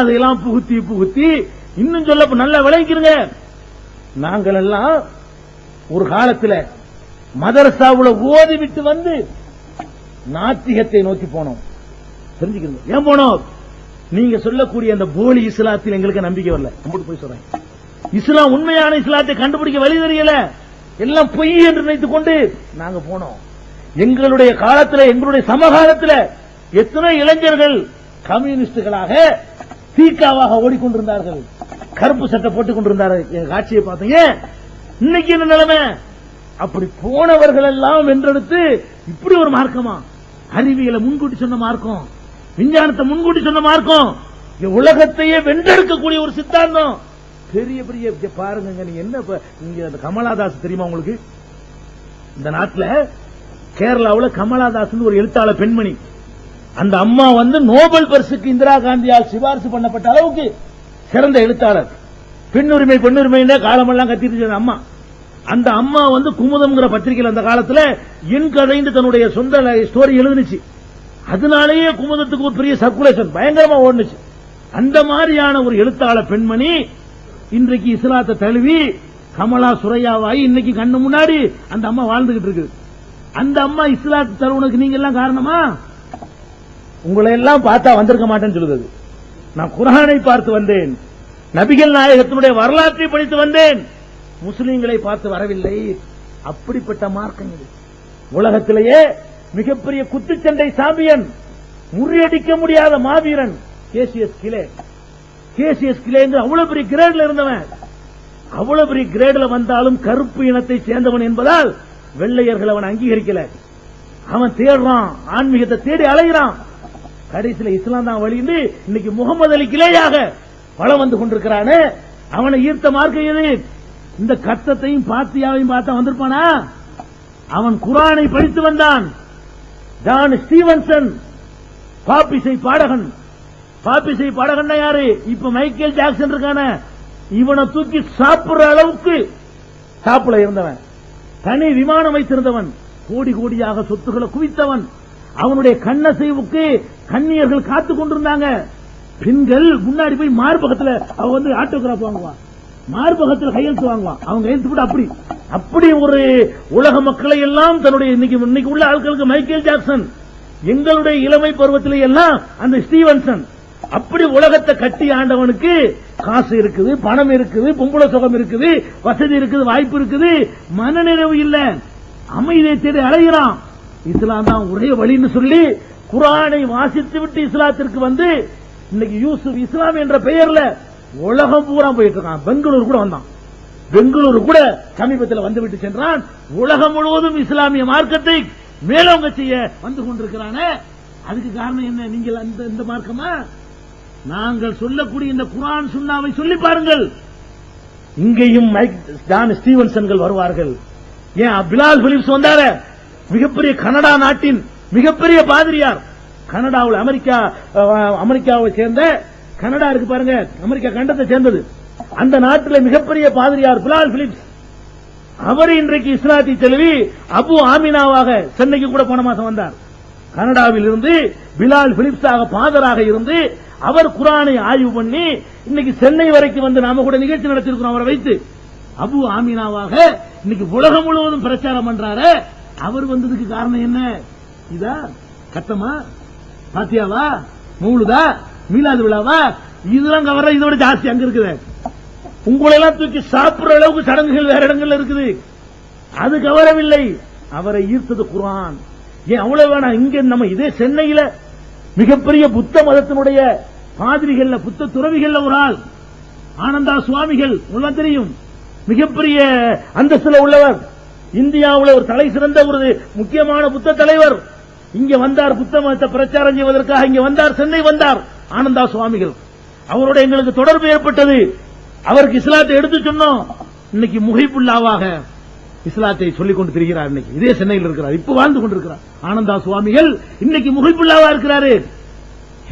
அதையெல்லாம் புகுத்தி இன்னும் சொல்ல நல்லா விளைக்கிறங்க. நாங்கள் எல்லாம் ஒரு காலத்தில் மதரசாவுல ஓதி விட்டு வந்து நாத்திகத்தை நோக்கி போனோம். தெரிஞ்சுக்கணும் ஏன் போனோம்? நீங்க சொல்லக்கூடிய அந்த போலி இஸ்லாத்தில் எங்களுக்கு நம்பிக்கை வரல. போய் சொல்றேன், இஸ்லாம் உண்மையான இஸ்லாத்தை கண்டுபிடிக்க வழி தெரியல, எல்லாம் பொய் என்று நினைத்துக் கொண்டு நாங்க போனோம். எங்களுடைய காலத்தில், எங்களுடைய சமகாலத்தில் எத்தனை இளைஞர்கள் கம்யூனிஸ்டுகளாக தீக்காவாக ஓடிக்கொண்டிருந்தார்கள், கருப்பு சட்டை போட்டுக் கொண்டிருந்தார்கள். எங்க காட்சியை பார்த்தீங்க. இன்னைக்கு என்ன நிலைமை? அப்படி போனவர்கள் எல்லாம் வென்றெடுத்து இப்படி ஒரு மார்க்கமா? அறிவியலை முன்கூட்டி சொன்ன மார்க்கம், விஞ்ஞானத்தை முன்கூட்டி சொன்ன மார்க்கம், உலகத்தையே வென்றெடுக்கக்கூடிய ஒரு சித்தாந்தம். பெரிய பெரிய பாருங்க. நீங்க என்ன நீங்க கமலாதாஸ் தெரியுமா உங்களுக்கு? இந்த நாட்டில் கேரளாவில் கமலாதாஸ் ஒரு எழுத்தாளர் பெண்மணி. அந்த அம்மா நோபல் பரிசுக்கு இந்திரா காந்தியால் சிபாரிசு பண்ணப்பட்ட அளவுக்கு சிறந்த எழுத்தாளர். பெண்ணுரிமை பெண்ணுரிமை காலமெல்லாம் கத்திட்டு அம்மா. அந்த அம்மா குமுதம்ங்கிற பத்திரிகையில் அந்த காலத்தில் என் கதைந்து தன்னுடைய சொந்த ஸ்டோரி எழுதுனுச்சு. அதனாலேயே குமுதத்துக்கு ஒரு பெரிய சர்க்குலேஷன் பயங்கரமா ஓடுனுச்சு. அந்த மாதிரியான ஒரு எழுத்தாளர் பெண்மணி இன்றைக்கு இஸ்லாத்தை தழுவி கமலா சுரையாவாய் இன்னைக்கு கண்ணு முன்னாடி அந்த அம்மா வாழ்ந்துகிட்டு இருக்கு. அந்த அம்மா இஸ்லாத்தை தழுவுனுக்கு நீங்க எல்லாம் காரணமா? உங்களை எல்லாம் பார்த்தா வந்திருக்க மாட்டேன்னு சொல்லுது. நான் குர்ஆனை பார்த்து வந்தேன், நபிகள் நாயகத்தினுடைய வரலாற்றை படித்து வந்தேன், முஸ்லிம்களை பார்த்து வரவில்லை. அப்படிப்பட்ட மார்க்கம் இது. உலகத்திலேயே மிகப்பெரிய குத்துச்சண்டை சாம்பியன், முறியடிக்க முடியாத மாவீரன் கேசிஎஸ் கிலே. கேசிஎஸ் கிலே அவ்வளவு பெரிய கிரேட்ல இருந்தவன். அவ்வளவு பெரிய கிரேட்ல வந்தாலும் கருப்பு இனத்தை சேர்ந்தவன் என்பதால் வெள்ளையர்கள் அவன் அங்கீகரிக்கல. அவன் தேடுறான், ஆன்மீகத்தை தேடி அலைகிறான். கடைசியில் இஸ்லாம் தான் வழி. இன்னைக்கு முகமது அலி கிலேயாக வளம் வந்து கொண்டிருக்கிறானே, அவனை ஈர்த்த மார்க்கம் எது? இந்த கத்தத்தையும் பாத்தியாவையும் பார்த்தா வந்திருப்பானா? அவன் குர்ஆனை படித்து வந்தான். ஜான் ஸ்டீவன்சன் பாப்பிசை பாடகன். பாப்பிசை பாடகன் யாரு? இப்ப மைக்கேல் ஜாக்சன் இருக்கான, இவனை தூக்கி சாப்பிடுற அளவுக்கு சாப்பிட இருந்தவன், தனி விமானம் வைத்திருந்தவன், கோடி கோடியாக சொத்துக்களை குவித்தவன். அவனுடைய கண்ணசைவுக்கு கன்னியர்கள் காத்துக் கொண்டிருந்தாங்க. பெண்கள் முன்னாடி போய் மார்பகத்தில் அவ ஆட்டோகிராஃப் வாங்குவான், மார்பகத்தில் கையெழுத்து வாங்குவான். அவங்க கையெழுத்து போட்டு அப்படி ஒரு உலக மக்களை எல்லாம் தன்னுடைய இன்னைக்கு உள்ள ஆட்களுக்கு மைக்கேல் ஜாக்சன், எங்களுடைய இளமை பருவத்திலே எல்லாம் அந்த ஸ்டீவன்சன். அப்படி உலகத்தை கட்டி ஆண்டவனுக்கு காசு இருக்குது, பணம் இருக்குது, பொம்பளை சுகம் இருக்குது, வசதி இருக்குது, வாய்ப்பு இருக்குது, மனநிறைவு இல்ல, அமைதியை தேடி அலைகிறான். இஸ்லாம் தான் ஒரே வழின்னு சொல்லி குர்ஆனை வாசித்து விட்டு இஸ்லாத்திற்கு இன்னைக்கு யூசுப் இஸ்லாம் என்ற பெயர்ல உலகம் பூரா போயிட்டு இருக்கான். பெங்களூர் கூட வந்தான், பெங்களூரு கூட சமீபத்தில் வந்துவிட்டு சென்றான். உலகம் முழுவதும் இஸ்லாமிய மார்க்கத்தை மேலோங்க செய்ய வந்து கொண்டிருக்கிறான. அதுக்கு காரணம் என்ன? நீங்கள் இந்த மார்க்கமா? நாங்கள் சொல்லக்கூடிய இந்த குர்ஆன் சுன்னாவை சொல்லி பாருங்கள். இங்கேயும் ஜான் ஸ்டீவன்சன்கள் வருவார்கள். ஏன் பிலால் பிலிப்ஸ் வந்தார? மிகப்பெரிய கனடா நாட்டின் மிகப்பெரிய பாதிரியார். கனடாவில் அமெரிக்காவை சேர்ந்த கனடா இருக்கு பாருங்க, அமெரிக்கா கண்டத்தை சேர்ந்தது. அந்த நாட்டில் மிகப்பெரிய பாதிரியார் பிலால் பிலிப்ஸ். அவர் இன்றைக்கு இஸ்லாத்தை தழுவி அபு ஆமினாவாக சென்னைக்கு கூட போன மாசம் வந்தார். கனடாவில் இருந்து பிலால் பிலிப்ஸாக பாதராக இருந்து அவர் குர்ஆனை ஆய்வு பண்ணி இன்னைக்கு சென்னை வரைக்கும் நாம கூட நிகழ்ச்சி நடத்திருக்கிறோம். அவரை வைத்து அபு ஆமினாவாக இன்னைக்கு உலகம் முழுவதும் பிரச்சாரம் பண்றாரு. அவர் வந்ததுக்கு காரணம் என்ன? இதா கத்தமா, பாத்தியாவா, மௌலுதா, மீலாது விழாவா? இதெல்லாம் கவர இதோட ஜாஸ்தி அங்க இருக்குது. உங்களெல்லாம் தூக்கி சாப்பிடுற அளவுக்கு சடங்குகள் வேற இடங்கள்ல இருக்குது. அது கவரவில்லை. அவரை ஈர்த்தது குர்ஆன். ஏன் அவ்வளவு வேணாம்? இங்க நம்ம இதே சென்னையில மிகப்பெரிய புத்த மதத்தினுடைய பாதிரிகள்ல, புத்த துறவிகள்ல ஒரு ஆள் ஆனந்தா சுவாமிகள், உங்களுக்கு தெரியும், மிகப்பெரிய அந்தஸ்துல உள்ளவர். இந்தியாவில் ஒரு தலை சிறந்த ஒரு முக்கியமான புத்த தலைவர். இங்க வந்தார், புத்த மதத்தை பிரச்சாரம் செய்வதற்காக இங்க வந்தார், சென்னை வந்தார் ஆனந்தா சுவாமிகள். அவரோட எங்களுக்கு தொடர்பு ஏற்பட்டது. அவருக்கு இஸ்லாத்தை எடுத்து சொன்னோம். இன்னைக்கு முஹிபுல்லாவாக இஸ்லாத்தை சொல்லிக் கொண்டு திரிகிறார். இன்னைக்கு இதே சென்னையில் இருக்கிறார், இப்ப வாழ்ந்து கொண்டிருக்கிறார் ஆனந்தா சுவாமிகள். இன்னைக்கு முஹிபுல்லாவா இருக்கிறாரு.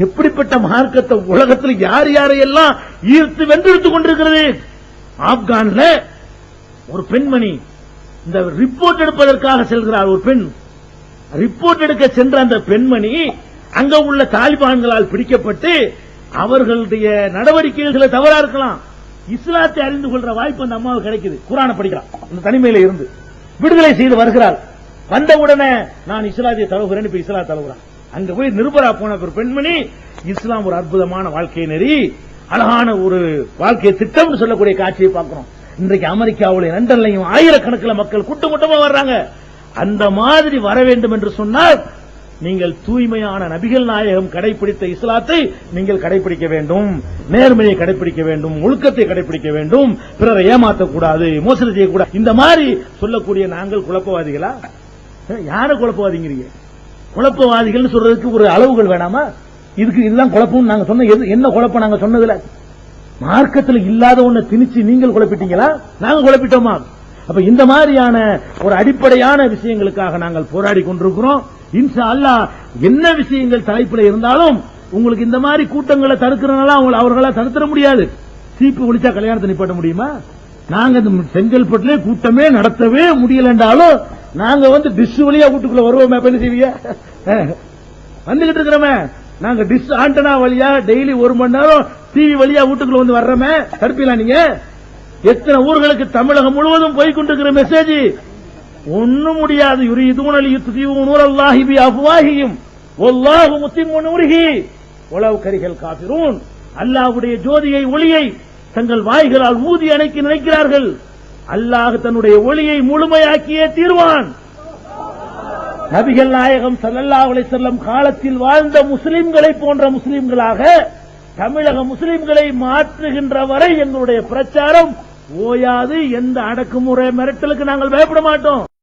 எப்படிப்பட்ட மார்க்கத்தை உலகத்தில் யார் யாரையெல்லாம் ஈர்த்து வென்றெடுத்துக் கொண்டிருக்கிறது. ஆப்கான்ல ஒரு பெண்மணி இந்த ரிப்போர்ட் எடுப்பதற்காக செல்கிறார். ஒரு பெண் ரிப்போர்ட் எடுக்க சென்ற அந்த பெண்மணி அங்க உள்ள தாலிபான்களால் பிடிக்கப்பட்டு அவர்களுடைய நடவடிக்கைகள் சில தவறா இருக்கலாம். இஸ்லாத்தை அறிந்து கொள்ற வாய்ப்பு அந்த அம்மாவுக்கு கிடைக்குது. குர்ஆனை படிக்கலாம் இந்த தனிமையில இருந்து விடுதலை செய்து வருகிறார். வந்தவுடனே நான் இஸ்லாத்தை தழுவுகிறேன். இப்ப இஸ்லாம் தழுவுறான். அங்க போய் நிருபரா போன ஒரு பெண்மணி இஸ்லாம் ஒரு அற்புதமான வாழ்க்கை நெறி, அழகான ஒரு வாழ்க்கை திட்டம் சொல்லக்கூடிய காட்சியை பார்க்கிறோம். இன்றைக்கு அமெரிக்காவுடைய லண்டன்லையும் ஆயிரக்கணக்கில் மக்கள் கூட்டம் கூட்டமா வர்றாங்க. அந்த மாதிரி வர வேண்டும் என்று சொன்னால் நீங்கள் தூய்மையான நபிகள் நாயகம் கடைபிடித்த இஸ்லாத்தை நீங்கள் கடைபிடிக்க வேண்டும், நேர்மையை கடைபிடிக்க வேண்டும், ஒழுக்கத்தை கடைபிடிக்க வேண்டும், பிறரை ஏமாற்றக்கூடாது, மோசடி செய்யக்கூடாது. இந்த மாதிரி சொல்லக்கூடிய நாங்கள் குழப்பவாதிகளா? யார குழப்பவாதிங்கிறீங்க? குழப்பவாதிகள் சொல்றதுக்கு ஒரு அளவுகள் வேணாமா? இதுதான் குழப்பம் நாங்க சொன்ன. என்ன குழப்பம் நாங்க சொன்னதுல? மார்க்கத்தில் இல்லாத ஒண்ணு திணிச்சு நீங்கள் குழப்பிட்டீங்களா? நாங்க குழப்பிட்டோமா? அப்ப இந்த மாதிரியான ஒரு அடிப்படையான விஷயங்களுக்காக நாங்கள் போராடி கொண்டிருக்கிறோம். இன்ஷா அல்லாஹ் என்ன விஷயங்கள் தலைப்பில் இருந்தாலும் உங்களுக்கு இந்த மாதிரி கூட்டங்களை தடுக்கிறனால அவர்களா தடுத்துட முடியாது. சீப்பு ஒழிச்சா கல்யாணத்தை நிப்பாட்ட முடியுமா? நாங்க செங்கல்பட்டுல கூட்டமே நடத்தவே முடியல என்றாலும் நாங்க டிஷ் வழியா வீட்டுக்குள்ள வருவோமே. என்ன செய்வீங்க? வந்துகிட்டு இருக்கிறோமே நாங்க டிஷ் ஆண்டனா வழியா டெய்லி 1 மணி நேரம் டிவி வழியா வீட்டுக்குள்ள வர்றோமே. தடுப்பீங்களா நீங்க? எத்தனை ஊர்களுக்கு தமிழகம் முழுவதும் போய் கொண்டிருக்கிற மெசேஜ் ஒண்ணும் முடியாது. யுரீதுன லியுத்ஃபிஉ நூரல்லாஹி பிஅஃவாஹிஹிம் வல்லாஹு முத்திம்மு நூரிஹி வலவ் கரிஹல் காஃபிரூன். அல்லாஹ்வுடைய ஜோதியை ஒளியை தங்கள் வாய்களால் ஊதி அணைக்க நினைக்கிறார்கள். அல்லாஹ் தன்னுடைய ஒளியை முழுமையாக்கியே தீர்வான். நபிகள் நாயகம் ஸல்லல்லாஹு அலைஹி வஸல்லம் காலத்தில் வாழ்ந்த முஸ்லிம்களை போன்ற முஸ்லிம்களாக தமிழக முஸ்லிம்களை மாற்றுகின்ற வரை எங்களுடைய பிரச்சாரம் ஓயாது. எந்த அடக்குமுறை மிரட்டலுக்கு நாங்கள் பயப்பட மாட்டோம்.